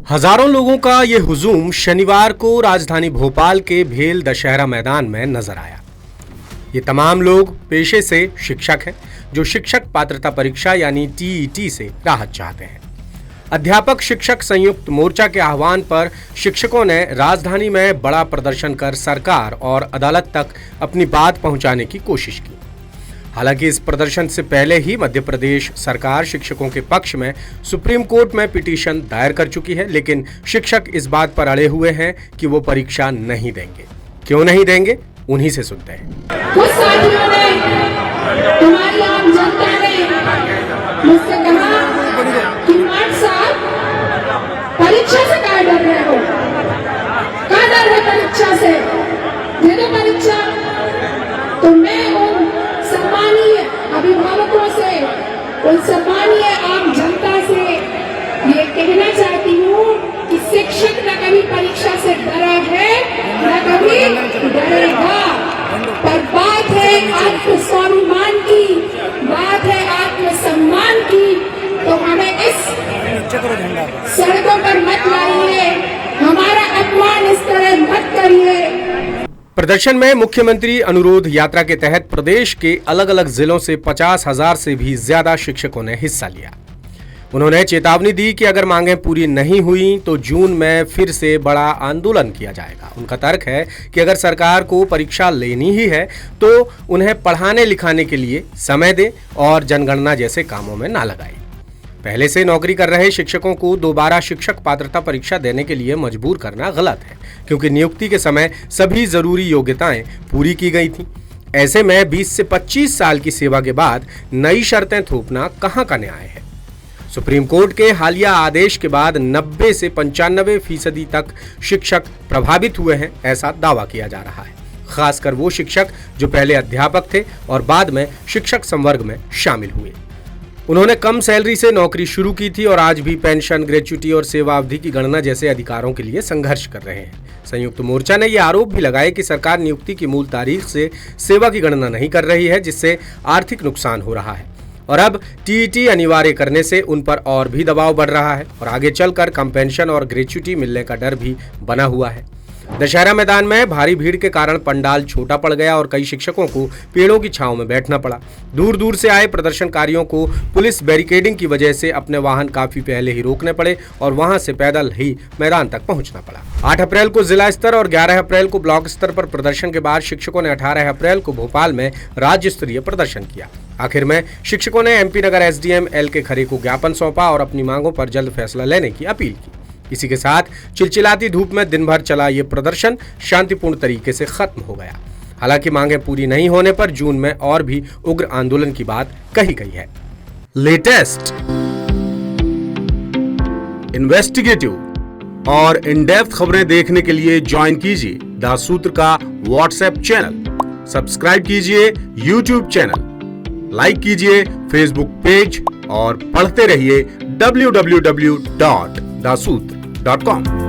हजारों लोगों का ये हुजूम शनिवार को राजधानी भोपाल के भेल दशहरा मैदान में नजर आया। ये तमाम लोग पेशे से शिक्षक हैं जो शिक्षक पात्रता परीक्षा यानी टीईटी से राहत चाहते हैं। अध्यापक शिक्षक संयुक्त मोर्चा के आह्वान पर शिक्षकों ने राजधानी में बड़ा प्रदर्शन कर सरकार और अदालत तक अपनी बात पहुंचाने की कोशिश की। हालांकि इस प्रदर्शन से पहले ही मध्य प्रदेश सरकार शिक्षकों के पक्ष में सुप्रीम कोर्ट में पिटीशन दायर कर चुकी है, लेकिन शिक्षक इस बात पर अड़े हुए हैं कि वो परीक्षा नहीं देंगे। क्यों नहीं देंगे, उन्हीं से सुनते हैं। कुछ साथियों ने, तुम्हारी आम जनता ने मुझसे कहा कि मान साहब परीक्षा से कहाँ डर रहे हो, कहाँ डर है परीक्षा से, दे दो परीक्षा। तो मैं उन सम्मानीय अभिभावकों से, उन सम्मानीय आम जनता से ये कहना चाहती हूँ कि शिक्षक न कभी परीक्षा से डरा है, न कभी डरेगा। पर बात है आत्मस्वाभिमान की, बात है आत्मसम्मान की, तो हमें इस सड़कों पर मत लाइए, हमारा अपमान इस तरह मत करिए। प्रदर्शन में मुख्यमंत्री अनुरोध यात्रा के तहत प्रदेश के अलग अलग जिलों से 50,000 से भी ज्यादा शिक्षकों ने हिस्सा लिया। उन्होंने चेतावनी दी कि अगर मांगें पूरी नहीं हुई तो जून में फिर से बड़ा आंदोलन किया जाएगा। उनका तर्क है कि अगर सरकार को परीक्षा लेनी ही है तो उन्हें पढ़ाने लिखाने के लिए समय दे और जनगणना जैसे कामों में ना लगाए। पहले से नौकरी कर रहे शिक्षकों को दोबारा शिक्षक पात्रता परीक्षा देने के लिए मजबूर करना गलत है, क्योंकि नियुक्ति के समय सभी जरूरी योग्यताएं पूरी की गई थीं। ऐसे में 20 से 25 साल की सेवा के बाद नई शर्तें थोपना कहां का न्याय है। सुप्रीम कोर्ट के हालिया आदेश के बाद 90 से 95% तक शिक्षक प्रभावित हुए हैं, ऐसा दावा किया जा रहा है। खासकर वो शिक्षक जो पहले अध्यापक थे और बाद में शिक्षक संवर्ग में शामिल हुए। उन्होंने कम सैलरी से नौकरी शुरू की थी और आज भी पेंशन, ग्रेच्युटी और सेवा अवधि की गणना जैसे अधिकारों के लिए संघर्ष कर रहे हैं। संयुक्त मोर्चा ने यह आरोप भी लगाया कि सरकार नियुक्ति की मूल तारीख से सेवा की गणना नहीं कर रही है, जिससे आर्थिक नुकसान हो रहा है और अब टीईटी अनिवार्य करने से उन पर और भी दबाव बढ़ रहा है और आगे चलकर कम पेंशन और ग्रेच्युटी मिलने का डर भी बना हुआ है। दशहरा मैदान में भारी भीड़ के कारण पंडाल छोटा पड़ गया और कई शिक्षकों को पेड़ों की छांव में बैठना पड़ा। दूर दूर से आए प्रदर्शनकारियों को पुलिस बैरिकेडिंग की वजह से अपने वाहन काफी पहले ही रोकने पड़े और वहां से पैदल ही मैदान तक पहुंचना पड़ा। 8 अप्रैल को जिला स्तर और 11 अप्रैल को ब्लॉक स्तर पर प्रदर्शन के बाद शिक्षकों ने 18 अप्रैल को भोपाल में राज्य स्तरीय प्रदर्शन किया। आखिर में शिक्षकों ने एमपी नगर एसडीएम एल.के. खरे को ज्ञापन सौंपा और अपनी मांगों पर जल्द फैसला लेने की अपील की। इसी के साथ चिलचिलाती धूप में दिन भर चला ये प्रदर्शन शांतिपूर्ण तरीके से खत्म हो गया। हालांकि मांगें पूरी नहीं होने पर जून में और भी उग्र आंदोलन की बात कही गई है। लेटेस्ट, इन्वेस्टिगेटिव और इन डेप्थ खबरें देखने के लिए ज्वाइन कीजिए द सूत्र का व्हाट्सएप चैनल, सब्सक्राइब कीजिए यूट्यूब चैनल, लाइक कीजिए फेसबुक पेज और पढ़ते रहिए www.dasootra.com।